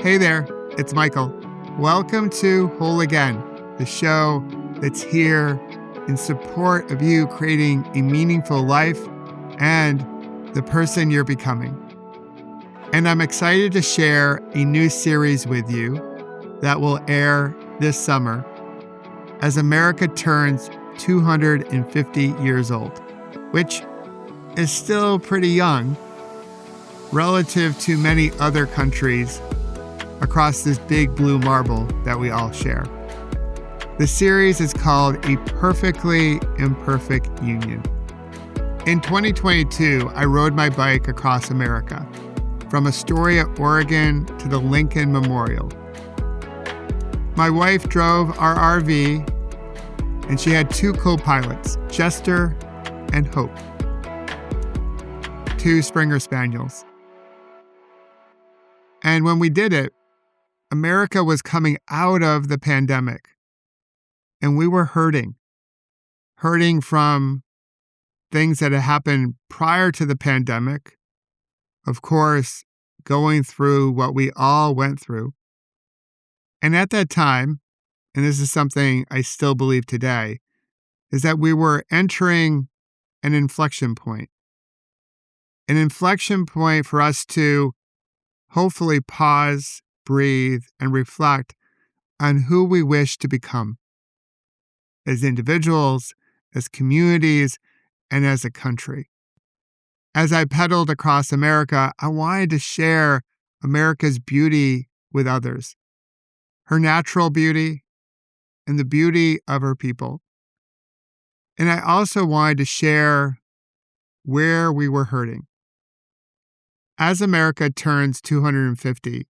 Hey there, it's Michael. Welcome to Whole Again, the show that's here in support of you creating a meaningful life and the person you're becoming. And I'm excited to share a new series with you that will air this summer as America turns 250 years old, which is still pretty young relative to many other countries across this big blue marble that we all share. The series is called A Perfectly Imperfect Union. In 2022, I rode my bike across America, from Astoria, Oregon to the Lincoln Memorial. My wife drove our RV, and she had two co-pilots, Jester and Hope, two Springer Spaniels. And when we did it, America was coming out of the pandemic, and we were hurting from things that had happened prior to the pandemic. Of course, going through what we all went through. And at that time, and this is something I still believe today, is that we were entering an inflection point. An inflection point for us to hopefully pause, breathe, and reflect on who we wish to become as individuals, as communities, and as a country. As I pedaled across America, I wanted to share America's beauty with others, her natural beauty and the beauty of her people. And I also wanted to share where we were hurting. As America turns 250,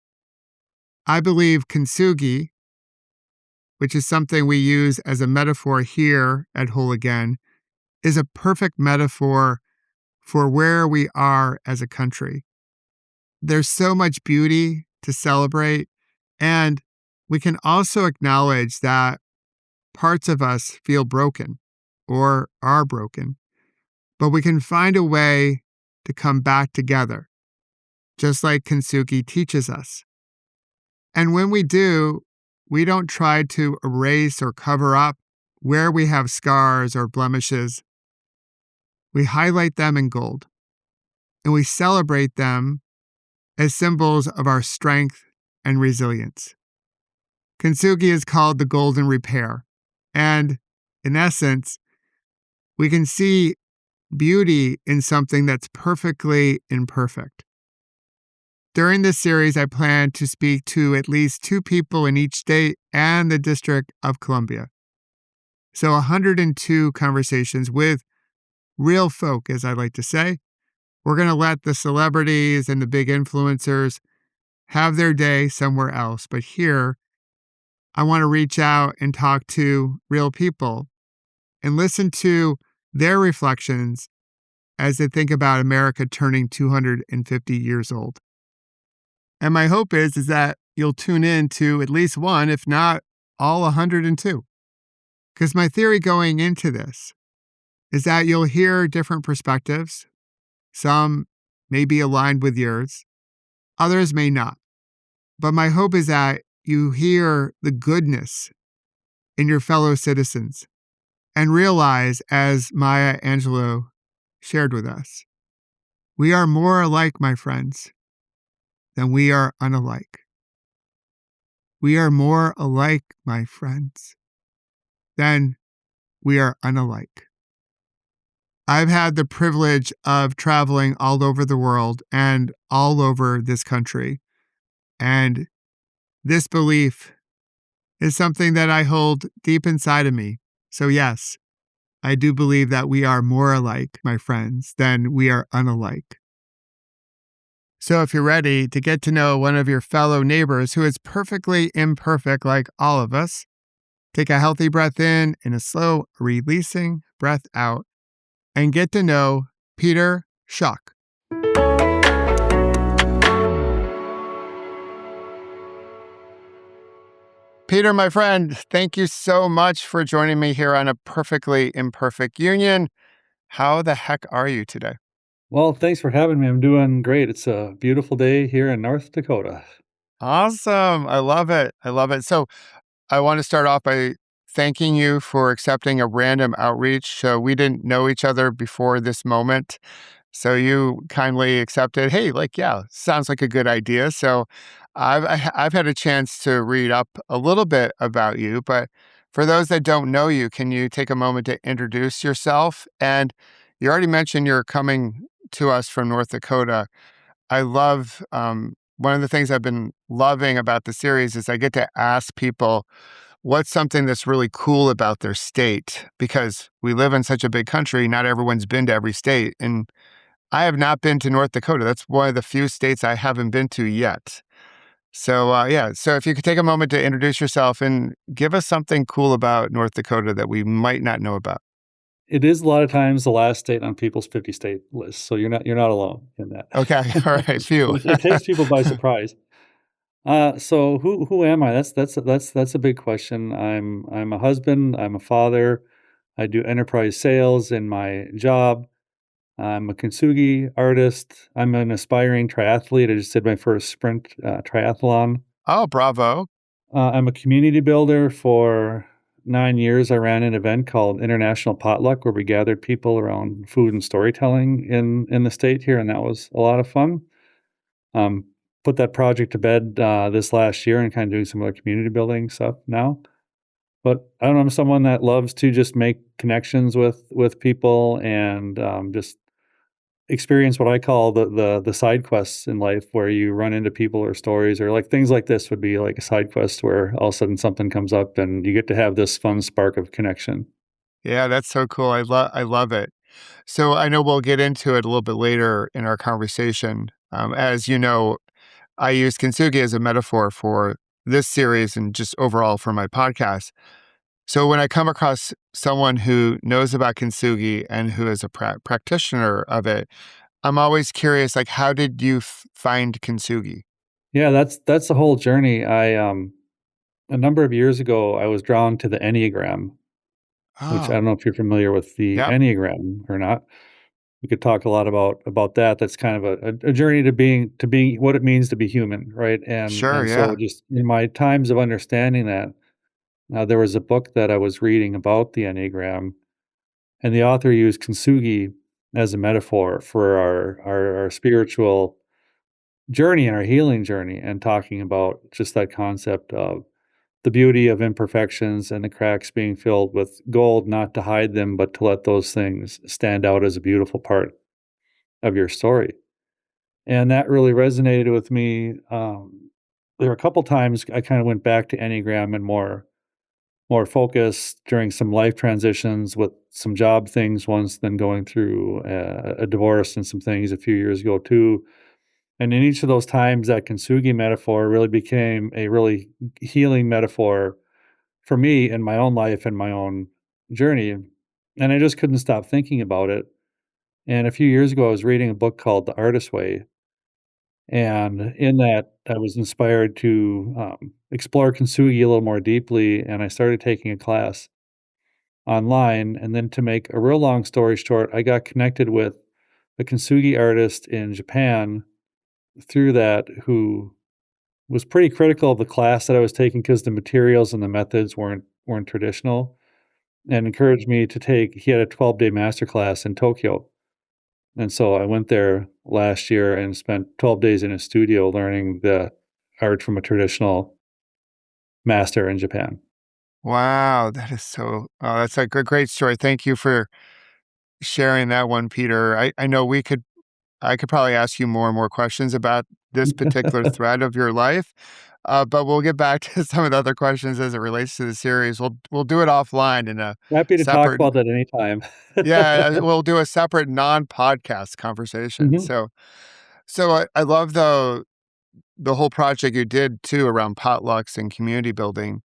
I believe Kintsugi, which is something we use as a metaphor here at Whole Again, is a perfect metaphor for where we are as a country. There's so much beauty to celebrate, and we can also acknowledge that parts of us feel broken or are broken, but we can find a way to come back together, just like Kintsugi teaches us. And when we do, we don't try to erase or cover up where we have scars or blemishes. We highlight them in gold, and we celebrate them as symbols of our strength and resilience. Kintsugi is called the golden repair, and in essence, we can see beauty in something that's perfectly imperfect. During this series, I plan to speak to at least 2 people in each state and the District of Columbia. So 102 conversations with real folk, as I like to say. We're going to let the celebrities and the big influencers have their day somewhere else. But here, I want to reach out and talk to real people and listen to their reflections as they think about America turning 250 years old. And my hope is that you'll tune in to at least one, if not all 102. Because my theory going into this is that you'll hear different perspectives. Some may be aligned with yours. Others may not. But my hope is that you hear the goodness in your fellow citizens and realize, as Maya Angelou shared with us, we are more alike, my friends, than we are unalike. We are more alike, my friends, than we are unalike. I've had the privilege of traveling all over the world and all over this country. And this belief is something that I hold deep inside of me. So yes, I do believe that we are more alike, my friends, than we are unalike. So if you're ready to get to know one of your fellow neighbors who is perfectly imperfect like all of us, take a healthy breath in and a slow releasing breath out and get to know Peter Schott. Peter, my friend, thank you so much for joining me here on A Perfectly Imperfect Union. How the heck are you today? Well, thanks for having me. I'm doing great. It's a beautiful day here in North Dakota. Awesome. I love it. I love it. So I want to start off by thanking you for accepting a random outreach. So we didn't know each other before this moment. So you kindly accepted, hey, like, yeah, sounds like a good idea. So I've had a chance to read up a little bit about you, but for those that don't know you, can you take a moment to introduce yourself? And you already mentioned you're coming to us from North Dakota. I love one of the things I've been loving about the series is I get to ask people what's something that's really cool about their state because we live in such a big country. Not everyone's been to every state. And I have not been to North Dakota. That's one of the few states I haven't been to yet. So, yeah. So, if you could take a moment to introduce yourself and give us something cool about North Dakota that we might not know about. It is a lot of times the last state on people's 50-state list, so you're not alone in that. Okay. All right. Phew. It takes people by surprise. So who am I? That's a big question. I'm a husband. I'm a father. I do enterprise sales in my job. I'm a Kintsugi artist. I'm an aspiring triathlete. I just did my first sprint triathlon. Oh, bravo. I'm a community builder. For 9 years, I ran an event called International Potluck, where we gathered people around food and storytelling in the state here, and that was a lot of fun. Um, Put that project to bed this last year, and kind of doing some other community building stuff now. But I don't know, I'm someone that loves to just make connections with people and just experience what I call the side quests in life, where you run into people or stories, or like things like this would be like a side quest where all of a sudden something comes up and you get to have this fun spark of connection. Yeah, that's so cool. I love it. So I know we'll get into it a little bit later in our conversation. As you know, I use Kintsugi as a metaphor for this series and just overall for my podcast. So when I come across someone who knows about Kintsugi and who is a practitioner of it, I'm always curious, like, how did you find Kintsugi? Yeah, that's the whole journey. I A number of years ago, I was drawn to the Enneagram, which I Oh, don't know if you're familiar with the yep, Enneagram or not. We could talk a lot about that. That's kind of a journey to being what it means to be human, right? And sure, and so yeah. just in my times of understanding that, there was a book that I was reading about the Enneagram, and the author used Kintsugi as a metaphor for our spiritual journey and our healing journey, and talking about just that concept of the beauty of imperfections and the cracks being filled with gold, not to hide them, but to let those things stand out as a beautiful part of your story. And that really resonated with me. There were a couple times I kind of went back to Enneagram and more focused during some life transitions with some job things once, then going through a divorce and some things a few years ago too. And in each of those times, that Kintsugi metaphor really became a really healing metaphor for me in my own life and my own journey. And I just couldn't stop thinking about it. And a few years ago, I was reading a book called The Artist's Way. And in that, I was inspired to explore Kintsugi a little more deeply. And I started taking a class online. And then, to make a real long story short, I got connected with a Kintsugi artist in Japan through that, who was pretty critical of the class that I was taking because the materials and the methods weren't traditional, and encouraged me to take. He had a 12-day master class in Tokyo, and so I went there last year and spent 12 days in a studio learning the art from a traditional master in Japan. Wow, that is so, oh, that's a great story. Thank you for sharing that one, Peter. I know I could probably ask you more and more questions about this particular thread of your life, but we'll get back to some of the other questions as it relates to the series. We'll do it offline in a Happy to talk separate, about that anytime. yeah, we'll do a separate non-podcast conversation. Mhm. So I love the whole project you did too around potlucks and community building.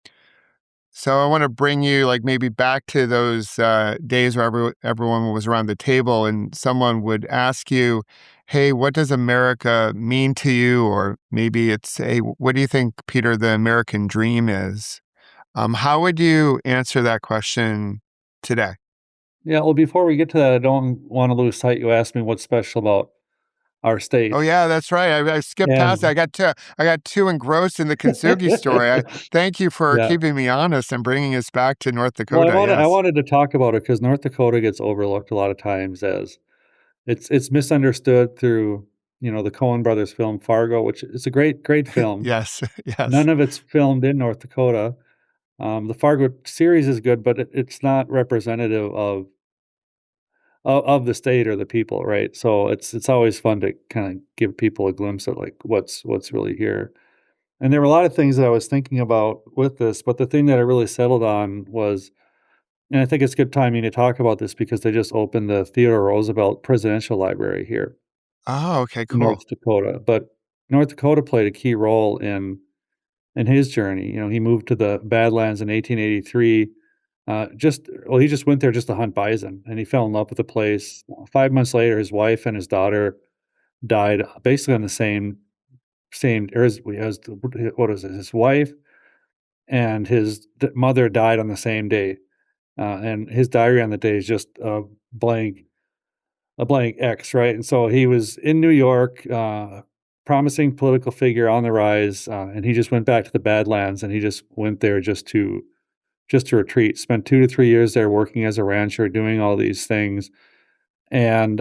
So I want to bring you like maybe back to those days where everyone was around the table and someone would ask you, "Hey, what does America mean to you?" Or maybe it's, "Hey, what do you think, Peter, the American dream is?" How would you answer that question today? Yeah, well, before we get to that, I don't want to lose sight. You asked me what's special about our Oh state. yeah, that's right. I skipped past it. And I got too engrossed in the Kintsugi story. Thank you for yeah. keeping me honest and bringing us back to North Well, Dakota. I Yes. wanted to talk about it because North Dakota gets overlooked a lot of times as it's misunderstood through, the Coen brothers film Fargo, which is a great film. Yes. Yes. None of it's filmed in North Dakota. The Fargo series is good, but it's not representative of the state or the people, right? So it's always fun to kinda give people a glimpse of, like, what's really here. And there were a lot of things that I was thinking about with this, but the thing that I really settled on was, and I think it's good timing to talk about this because they just opened the Theodore Roosevelt Presidential Library here Oh, okay, in cool. North Dakota, but North Dakota played a key role in his journey. He moved to the Badlands in 1883. He just went there just to hunt bison, and he fell in love with the place. 5 months later, his wife and his daughter died basically on the same. Or what is it? His wife and his mother died on the same day, and his diary on the day is just a blank X, right? And so he was in New York, promising political figure on the rise, and he just went back to the Badlands, and he just went there just to retreat. Spent 2 to 3 years there working as a rancher, doing all these things, and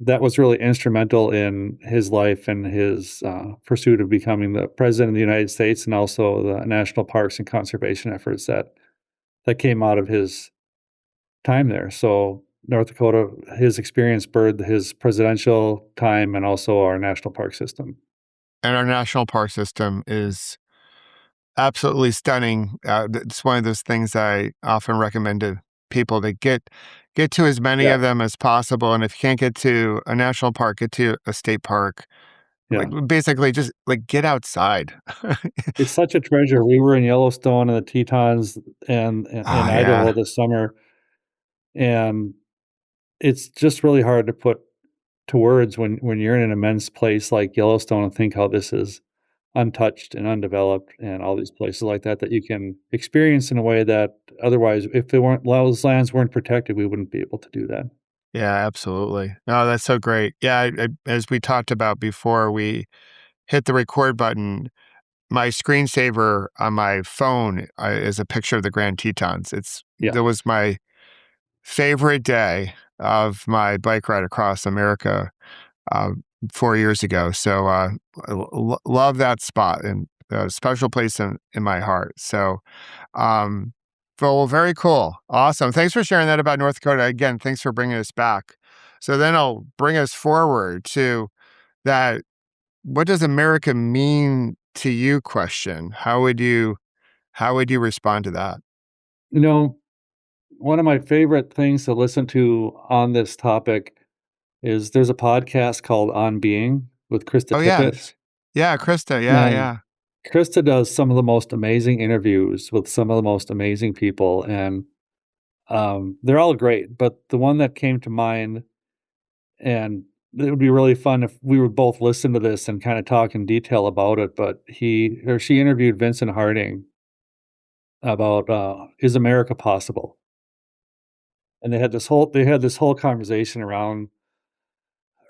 that was really instrumental in his life and his pursuit of becoming the president of the United States, and also the national parks and conservation efforts that came out of his time there. So North Dakota, his experience birthed his presidential time and also our national park system. And our national park system is absolutely stunning. It's one of those things I often recommend to people to get to as many Yeah, of them as possible. And if you can't get to a national park, get to a state park. Like yeah. basically just like get outside. It's such a treasure. We were in Yellowstone and the Tetons and in Oh Idaho yeah. this summer, and it's just really hard to put to words when you're in an immense place like Yellowstone and think how this is untouched and undeveloped and all these places like that you can experience in a way that otherwise, if they weren't those lands weren't protected, we wouldn't be able to do that. Yeah, absolutely. No, that's so great. Yeah, as we talked about before we hit the record button, my screensaver on my phone is a picture of the Grand Tetons. Yeah. That was my favorite day of my bike ride across America uh, 4 years ago. So love that spot and a special place in my heart. So, um, well, very cool. Awesome. Thanks for sharing that about North Dakota. Again, thanks for bringing us back. So then I'll bring us forward to that. What does America mean to you question? How would you respond to that? You know, one of my favorite things to listen to on this topic is there's a podcast called On Being with Krista Oh, Tippett, yes. Yeah, Krista. Yeah, and yeah. Krista does some of the most amazing interviews with some of the most amazing people, and, they're all great, but the one that came to mind, and it would be really fun if we would both listen to this and kinda talk in detail about it, but he or she interviewed Vincent Harding about, "Is America possible?" And they had this whole conversation around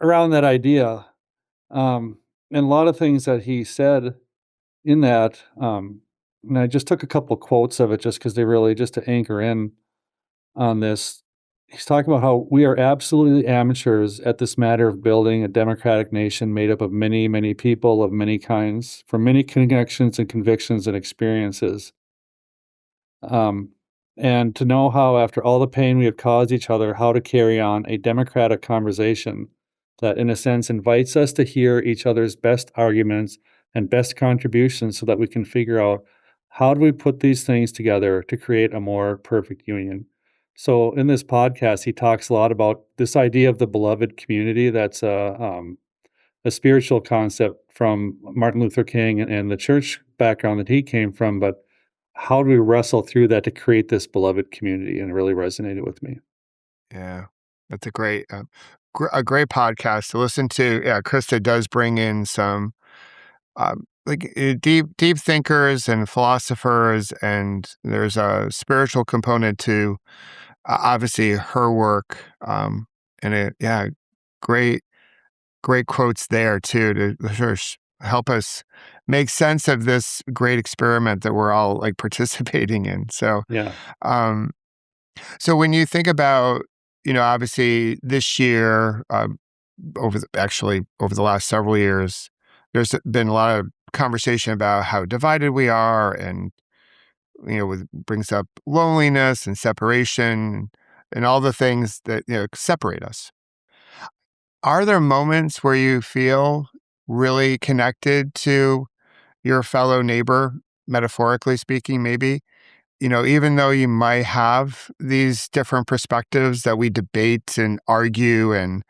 that idea, um, and a lot of things that he said in that, and I just took a couple quotes of it just because they really just to anchor in on this. He's talking about how we are absolutely amateurs at this matter of building a democratic nation made up of many, many people of many kinds, from many connections and convictions and experiences. Um, and to know how, after all the pain we have caused each other, how to carry on a democratic conversation that, in a sense, invites us to hear each other's best arguments and best contributions so that we can figure out how do we put these things together to create a more perfect union. So, in this podcast, he talks a lot about this idea of the beloved community. That's a spiritual concept from Martin Luther King and the church background that he came from, but how do we wrestle through that to create this beloved community? And it really resonated with me. Yeah. That's a great podcast to listen to. Yeah, Krista does bring in some deep thinkers and philosophers, and there's a spiritual component to obviously her work. And it, yeah, great. great quotes there too to sort of help us make sense of this great experiment that we're all like participating in. Yeah. Um, so when you think about, obviously this year, actually over the last several years, there's been a lot of conversation about how divided we are, and brings up loneliness and separation and all the things that separate us. Are there moments where you feel really connected to your fellow neighbor, metaphorically speaking, maybe? Even though you might have these different perspectives that we debate and argue and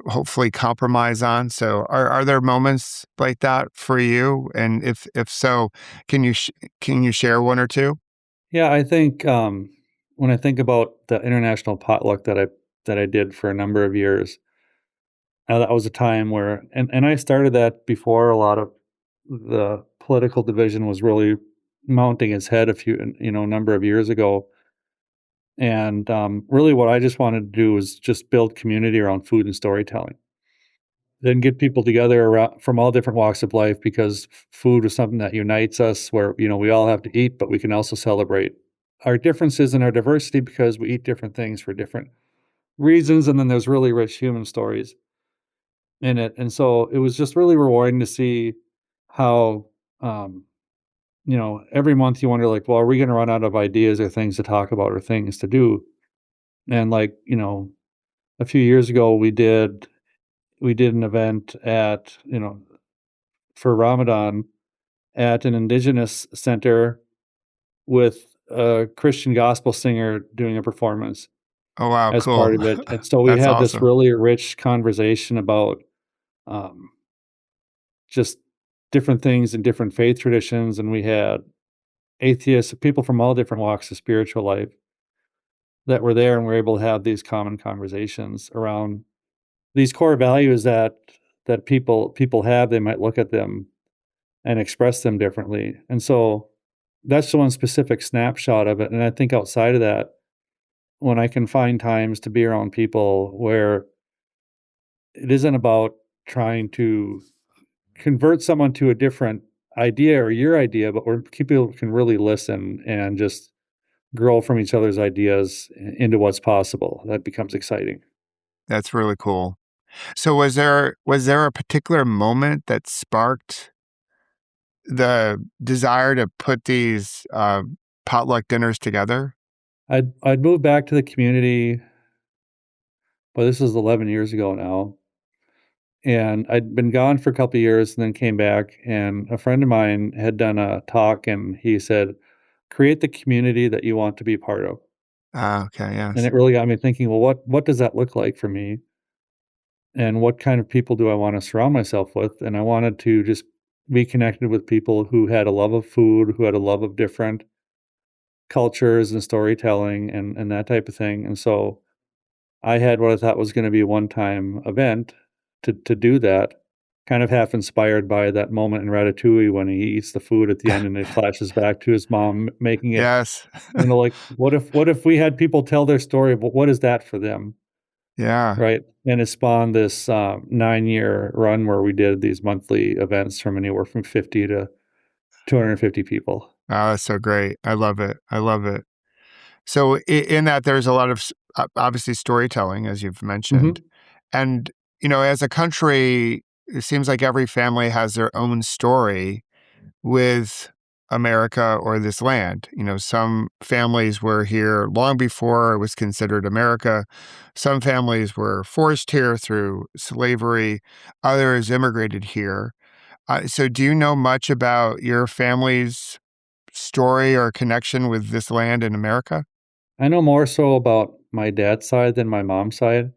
hopefully compromise on. So, are there moments like that for you? And if so, can you share one or two? Yeah, I think, when I think about the international potluck that I did for a number of years, that was a time where and I started that before a lot of the political division was really mounting its head a number of years ago, and, really what I just wanted to do was just build community around food and storytelling. Then get people together around from all different walks of life because food is something that unites us where, we all have to eat, but we can also celebrate our differences and our diversity because we eat different things for different reasons, and then there's really rich human stories in it, and so it was just really rewarding to see how, um, every month you wonder like, "Well, are we gonna run out of ideas or things to talk about or things to do?" And, like, a few years ago, we did an event for Ramadan at an indigenous center with a Christian gospel singer doing a performance Oh, wow, as cool. part of it, and so we That's had this awesome. really rich conversation about, um, just different things and different faith traditions, and we had atheists, people from all different walks of spiritual life that were there, and we're able to have these common conversations around these core values that people have. They might look at them and express them differently, and so that's the one specific snapshot of it, and I think outside of that, when I can find times to be around people where it isn't about trying to convert someone to a different idea or your idea, but where people can really listen and just grow from each other's ideas into what's possible. That becomes exciting. That's really cool. So was there a particular moment that sparked the desire to put these potluck dinners together? I'd moved back to the community, but this is 11 years ago now. And I'd been gone for a couple of years and then came back, and a friend of mine had done a talk and he said, "Create the community that you want to be part of." Ah, okay, And yes. it really got me thinking, well, what does that look like for me? And what kind of people do I want to surround myself with? And I wanted to just be connected with people who had a love of food, who had a love of different cultures and storytelling and that type of thing. And so I had what I thought was going to be a one-time event to do that, kind of half inspired by that moment in Ratatouille when he eats the food at the end and it flashes back to his mom making it. Yes. Like, what if we had people tell their story? But what is that for them, Yeah. right? And it spawned this 9-year run where we did these monthly events from anywhere from 50 to 250 people. Oh, that's so great. I love it. I love it. So in that, there's a lot of obviously storytelling, as you've mentioned, Hmm. and as a country, it seems like every family has their own story with America or this land. Some families were here long before it was considered America. Some families were forced here through slavery. Others immigrated here. So, do you know much about your family's story or connection with this land in America? I know more so about my dad's side than my mom's side.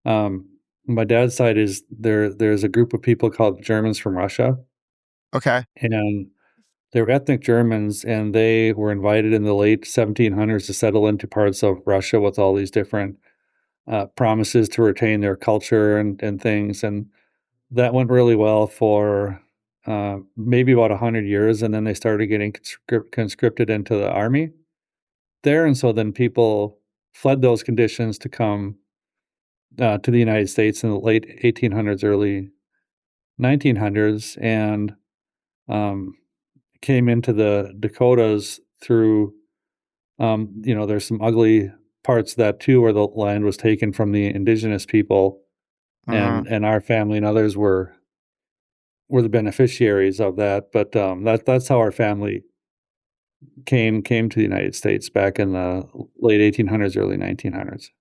Um, my dad's side is there's a group of people called Germans from Russia, Okay. and they were ethnic Germans, and they were invited in the late 1700s to settle into parts of Russia with all these different promises to retain their culture and things, and that went really well for maybe about 100 years, and then they started getting conscripted into the army there, and so then people fled those conditions to come to the United States in the late 1800s, early 1900s, and um, came into the Dakotas through, there's some ugly parts of that too, where the land was taken from the indigenous people, Mhm. and our family and others were the beneficiaries of that. But that's how our family came to the United States back in the late 1800s, early 1900s.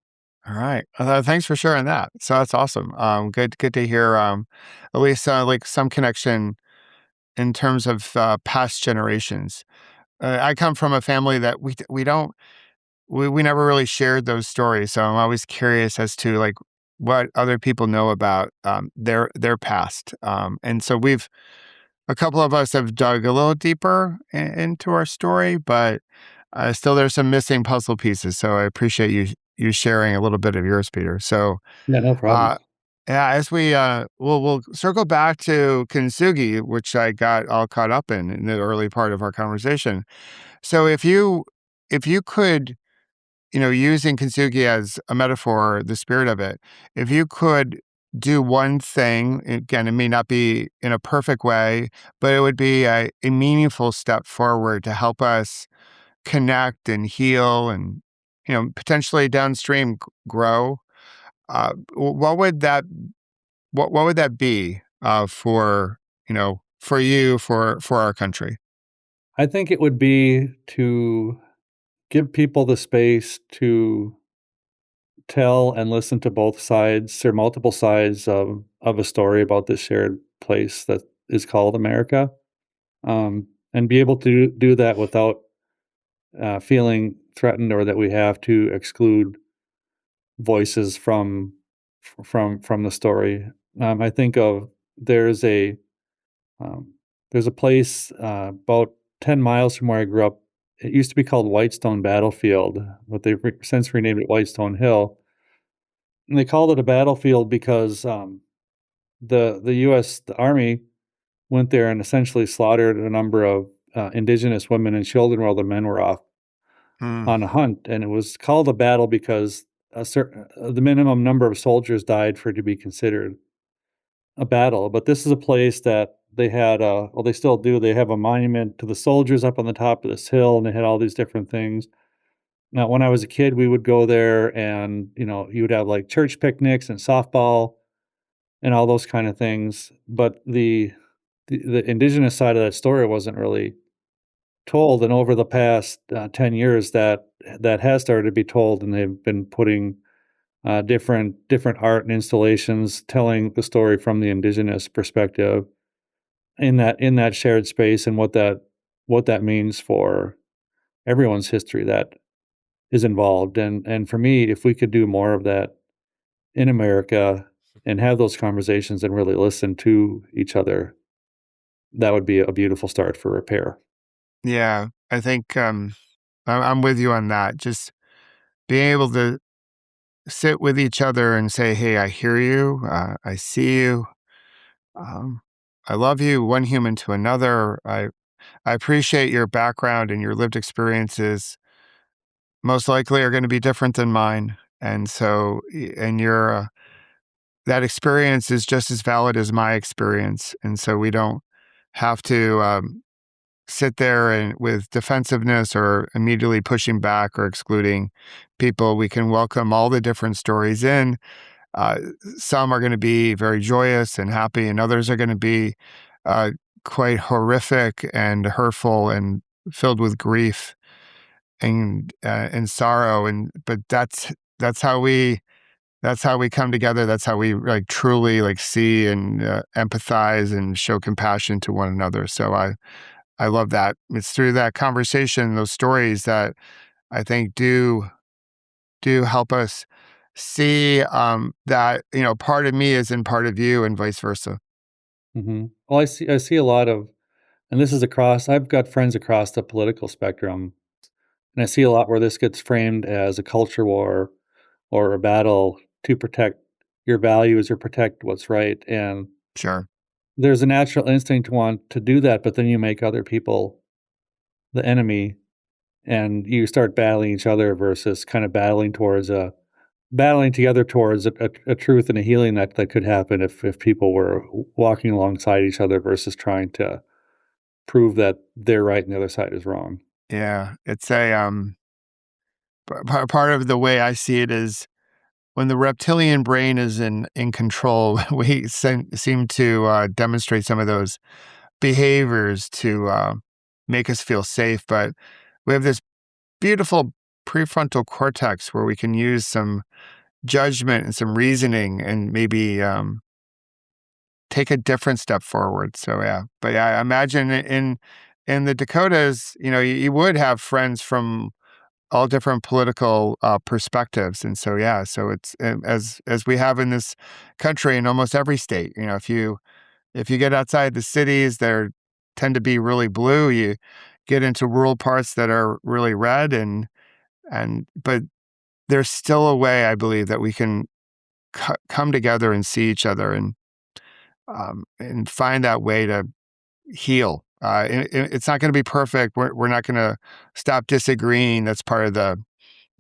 All right. Thanks for sharing that. So that's awesome. Good to hear. At least like some connection in terms of past generations. I come from a family that we don't we never really shared those stories. So I'm always curious as to like what other people know about their past. And so a couple of us have dug a little deeper into our story, but still there's some missing puzzle pieces. So I appreciate you sharing a little bit of yours, Peter. So Yeah, no problem. uh, yeah, as we'll circle back to Kintsugi, which I got all caught up in the early part of our conversation. So if you could, using Kintsugi as a metaphor, the spirit of it, if you could do one thing, again, it may not be in a perfect way, but it would be a meaningful step forward to help us connect and heal and, potentially downstream grow. What would what would that be for you, for our country? I think it would be to give people the space to tell and listen to both sides or multiple sides of a story about this shared place that is called America, and be able to do that without feeling threatened or that we have to exclude voices from the story. I think of there's a um, there's a place about 10 miles from where I grew up. It used to be called Whitestone Battlefield, but they've since renamed it Whitestone Hill. And they called it a battlefield because the U.S. the Army went there and essentially slaughtered a number of indigenous women and children while the men were off Mm, on a hunt, and it was called a battle because the minimum number of soldiers died for it to be considered a battle. But this is a place that they had, well, they still do. They have a monument to the soldiers up on the top of this hill, and they had all these different things. Now, when I was a kid, we would go there, and you would have like church picnics and softball and all those kind of things. But the indigenous side of that story wasn't really told, and over the past 10 years, that has started to be told, and they've been putting different art and installations telling the story from the indigenous perspective in that shared space, and what that means for everyone's history that is involved. And for me, if we could do more of that in America and have those conversations and really listen to each other, that would be a beautiful start for repair. yeah, I think I'm with you on that. Just being able to sit with each other and say, "Hey, I hear you. I see you. Um, I love you." One human to another. I appreciate your background and your lived experiences. Most likely are going to be different than mine, and so and your that experience is just as valid as my experience, and so we don't have to sit there and with defensiveness or immediately pushing back or excluding people. We can welcome all the different stories in. Uh, some are going to be very joyous and happy, and others are going to be uh, quite horrific and hurtful and filled with grief and sorrow. And but that's how we come together. That's how we like truly like see and empathize and show compassion to one another. So I love that. It's through that conversation, those stories that I think do help us see that part of me is in part of you, and vice versa. Well, I see a lot of, and this is across. I've got friends across the political spectrum, and I see a lot where this gets framed as a culture war or a battle to protect your values or protect what's right. And Sure. there's a natural instinct to want to do that, but then you make other people the enemy, and you start battling each other versus kind of battling towards battling together towards a truth and a healing that could happen if people were walking alongside each other versus trying to prove that they're right and the other side is wrong. Yeah, it's a part of the way I see it is when the reptilian brain is in control, we seem to demonstrate some of those behaviors to make us feel safe. But we have this beautiful prefrontal cortex where we can use some judgment and some reasoning and maybe take a different step forward. So yeah, but yeah, I imagine in the Dakotas, you would have friends from all different political perspectives, and so yeah, so it's as we have in this country in almost every state. If you get outside the cities, they tend to be really blue. You get into rural parts that are really red, and but there's still a way I believe that we can come together and see each other and find that way to heal. It's not going to be perfect. We're not going to stop disagreeing. That's part of the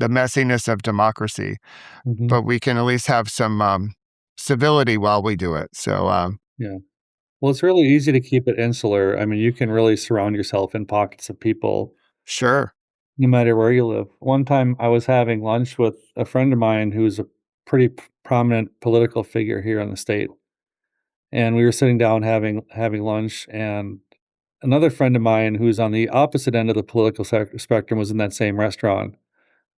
messiness of democracy. Hmm. But we can at least have some civility while we do it. So Yeah. Well, it's really easy to keep it insular. I mean, you can really surround yourself in pockets of people sure, no matter where you live. One time I was having lunch with a friend of mine who's a pretty prominent political figure here in the state. And we were sitting down having lunch, and another friend of mine who's on the opposite end of the political spectrum was in that same restaurant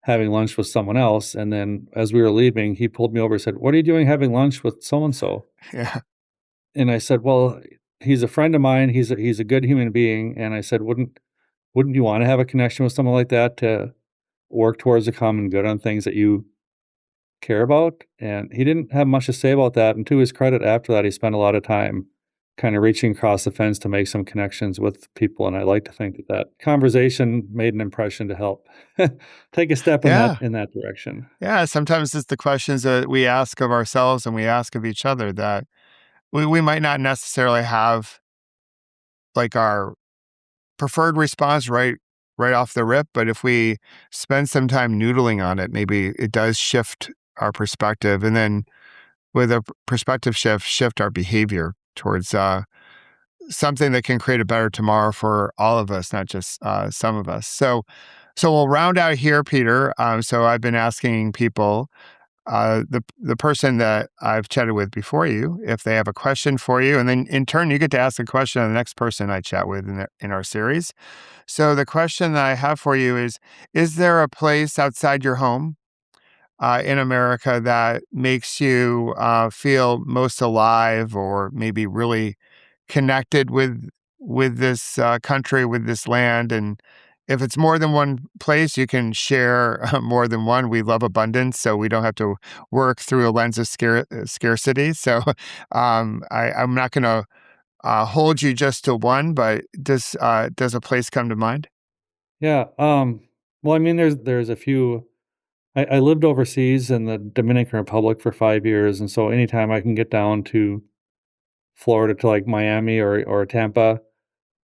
having lunch with someone else. And then as we were leaving, he pulled me over and said, "What are you doing having lunch with so and so?" yeah, And I said, "Well, he's a friend of mine. He's a good human being." And I said, "Wouldn't you want to have a connection with someone like that to work towards a common good on things that you care about?" And he didn't have much to say about that. And to his credit, after that, he spent a lot of time kind of reaching across the fence to make some connections with people. And I like to think that that conversation made an impression to help take a step in that yeah, direction. yeah. Sometimes it's the questions that we ask of ourselves and we ask of each other that we might not necessarily have like our preferred response right off the rip, but if we spend some time noodling on it, maybe it does shift our perspective, and then with a perspective shift our behavior towards something that can create a better tomorrow for all of us, not just some of us. So we'll round out here, Peter. So I've been asking people, the person that I've chatted with before you, if they have a question for you, and then in turn you get to ask a question of the next person I chat with in our series. So the question that I have for you is there a place outside your home in America that makes you feel most alive or maybe really connected with this country, with this land? And if it's more than one place, you can share more than one. We love abundance, so we don't have to work through a lens of scarcity. So I'm not going to hold you just to one, but does a place come to mind? Yeah. Well, I mean, there's a few. I lived overseas in the Dominican Republic for 5 years, and so anytime I can get down to Florida to like Miami or Tampa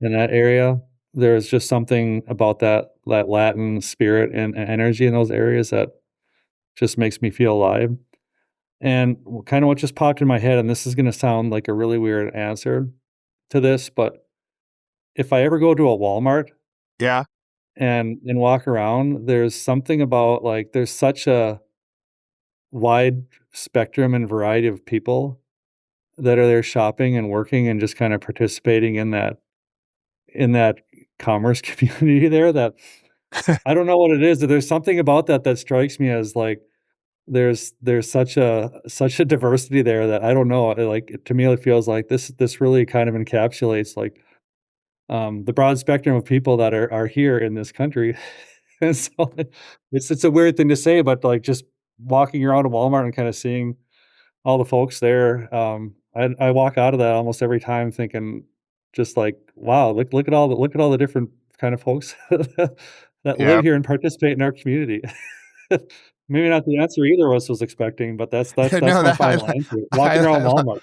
in that area, there's just something about that Latin spirit and energy in those areas that just makes me feel alive. And kind of what just popped in my head, and this is going to sound like a really weird answer to this, but if I ever go to a Walmart Yeah, and walk around, there's something about like there's such a wide spectrum and variety of people that are there shopping and working and just kind of participating in that commerce community there that I don't know what it is. There's something about that strikes me as like there's such a diversity there that I don't know. Like to me, it feels like this really kind of encapsulates like the broad spectrum of people that are here in this country. And so it's a weird thing to say, but like just walking around a Walmart and kind of seeing all the folks there, I walk out of that almost every time thinking just like, wow, look at all the different kind of folks that live yeah. here and participate in our community. Maybe not the answer either of us was expecting, but that's No, my that final answer. Walking around I, Walmart.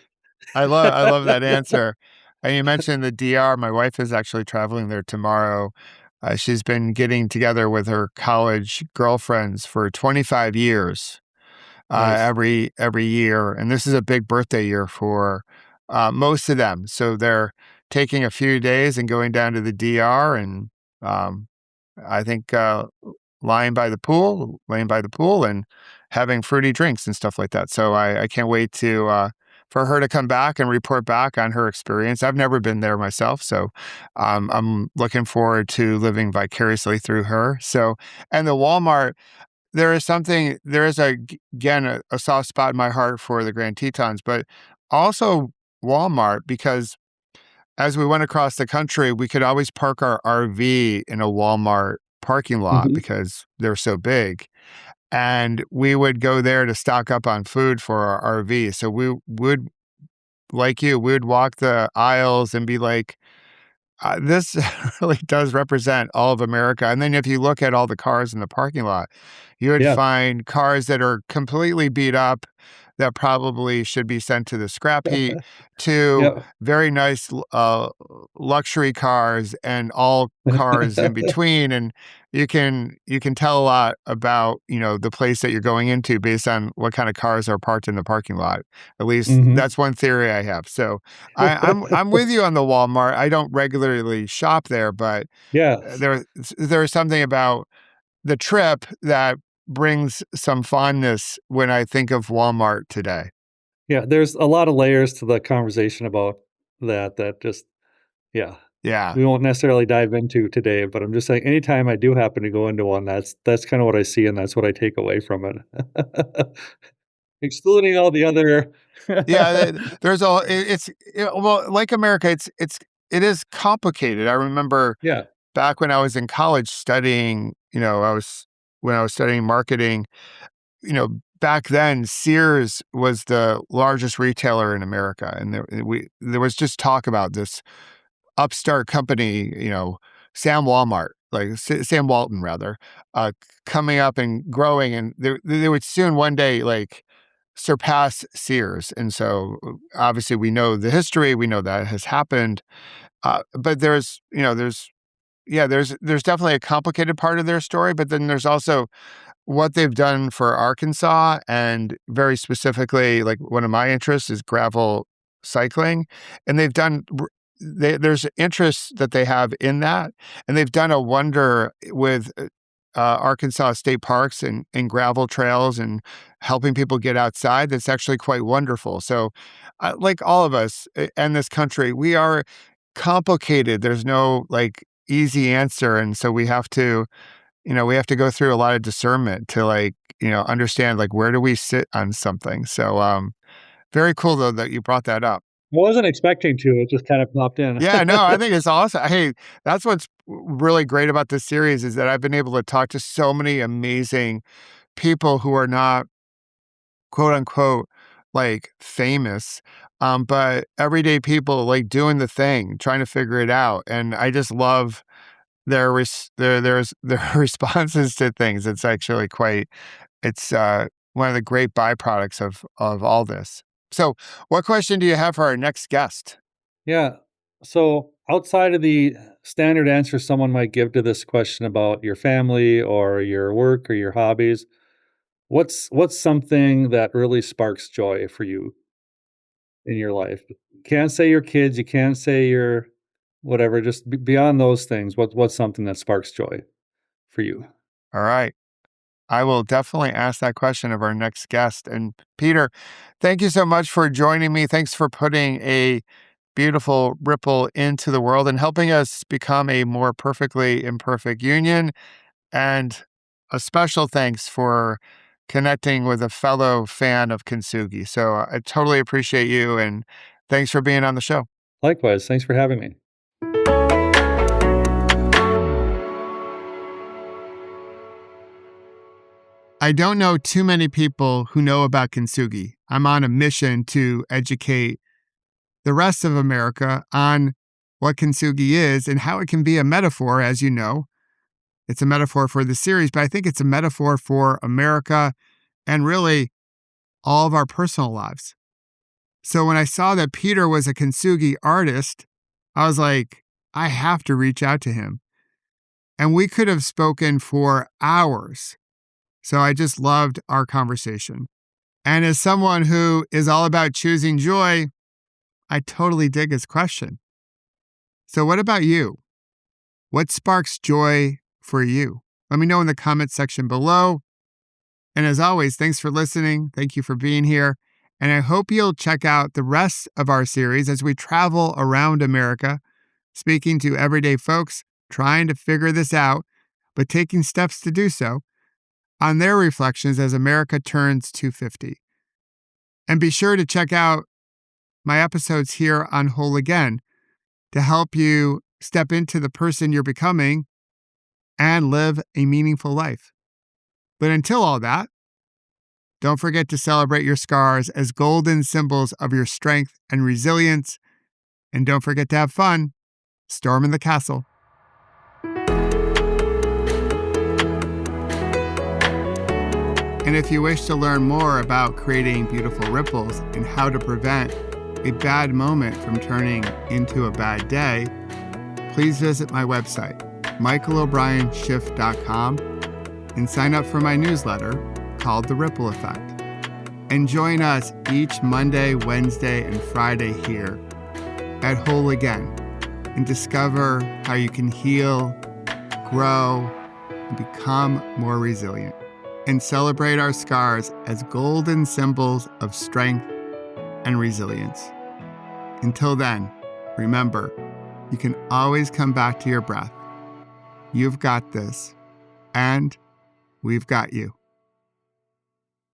I love that answer. And you mentioned the DR. My wife is actually traveling there tomorrow. She's been getting together with her college girlfriends for 25 years. Nice. every year, and this is a big birthday year for most of them. So they're taking a few days and going down to the DR, and um, I think laying by the pool, and having fruity drinks and stuff like that. So I can't wait to for her to come back and report back on her experience. I've never been there myself, so I'm looking forward to living vicariously through her. So, and the Walmart, there is again a soft spot in my heart for the Grand Tetons, but also Walmart, because as we went across the country, we could always park our RV in a Walmart parking lot Mhm. because they're so big. And we would go there to stock up on food for our RV. So we would, like you, we would walk the aisles and be like, this really does represent all of America. And then if you look at all the cars in the parking lot, you would Yeah. find cars that are completely beat up that probably should be sent to the scrap heap, to Yeah. very nice luxury cars and all cars in between. And you can tell a lot about, the place that you're going into based on what kind of cars are parked in the parking lot. At least Mhm. that's one theory I have. So I'm with you on the Walmart. I don't regularly shop there, but Yes. there's something about the trip that brings some fondness when I think of Walmart today. Yeah, there's a lot of layers to the conversation about that just yeah, Yeah. we won't necessarily dive into today, but I'm just saying anytime I do happen to go into one, that's kinda what I see, and that's what I take away from it. Excluding all the other Yeah, there's all well, like America, it is complicated. I remember Yeah. back when I was in college studying, when I was studying marketing, back then Sears was the largest retailer in America, and there was just talk about this upstart company, Sam Walmart, like Sam Walton rather, coming up and growing, and they would soon one day like surpass Sears. And so obviously we know the history, we know that has happened, but there's definitely a complicated part of their story, but then there's also what they've done for Arkansas, and very specifically, like, one of my interests is gravel cycling, and there's interest that they have in that, and they've done a wonder with, Arkansas state parks and gravel trails and helping people get outside. That's actually quite wonderful. So, like all of us in this country, we are complicated. There's no, like, easy answer, and so we have to go through a lot of discernment to, like, understand, like, where do we sit on something. So, very cool though that you brought that up. Wasn't expecting to, it just kind of popped in. Yeah, no, I think it's awesome. Hey, that's what's really great about this series, is that I've been able to talk to so many amazing people who are not, quote unquote, like, famous, but everyday people, like, doing the thing, trying to figure it out. And I just love their responses to things. It's actually it's one of the great byproducts of all this. So, what question do you have for our next guest? Yeah. So, outside of the standard answer someone might give to this question about your family or your work or your hobbies, what's something that really sparks joy for you in your life? You can't say your kids, you can't say your whatever, just beyond those things, what's something that sparks joy for you? All right. I will definitely ask that question of our next guest. And Peter, thank you so much for joining me. Thanks for putting a beautiful ripple into the world and helping us become a more perfectly imperfect union. And a special thanks for connecting with a fellow fan of Kintsugi. So I totally appreciate you, and thanks for being on the show. Likewise, thanks for having me. I don't know too many people who know about Kintsugi. I'm on a mission to educate the rest of America on what Kintsugi is and how it can be a metaphor. As you know, it's a metaphor for the series, but I think it's a metaphor for America and really all of our personal lives. So when I saw that Peter was a Kintsugi artist, I was like, I have to reach out to him. And we could have spoken for hours. So I just loved our conversation. And as someone who is all about choosing joy, I totally dig his question. So what about you? What sparks joy for you? Let me know in the comments section below. And as always, thanks for listening. Thank you for being here. And I hope you'll check out the rest of our series as we travel around America, speaking to everyday folks trying to figure this out, but taking steps to do so, on their reflections as America turns 250. And be sure to check out my episodes here on Whole Again to help you step into the person you're becoming and live a meaningful life. But until all that, don't forget to celebrate your scars as golden symbols of your strength and resilience. And don't forget to have fun storming the castle. And if you wish to learn more about creating beautiful ripples and how to prevent a bad moment from turning into a bad day, please visit my website, michaelobrienshift.com, and sign up for my newsletter called The Ripple Effect. And join us each Monday, Wednesday, and Friday here at Whole Again and discover how you can heal, grow, and become more resilient, and celebrate our scars as golden symbols of strength and resilience. Until then, remember, you can always come back to your breath. You've got this, and we've got you.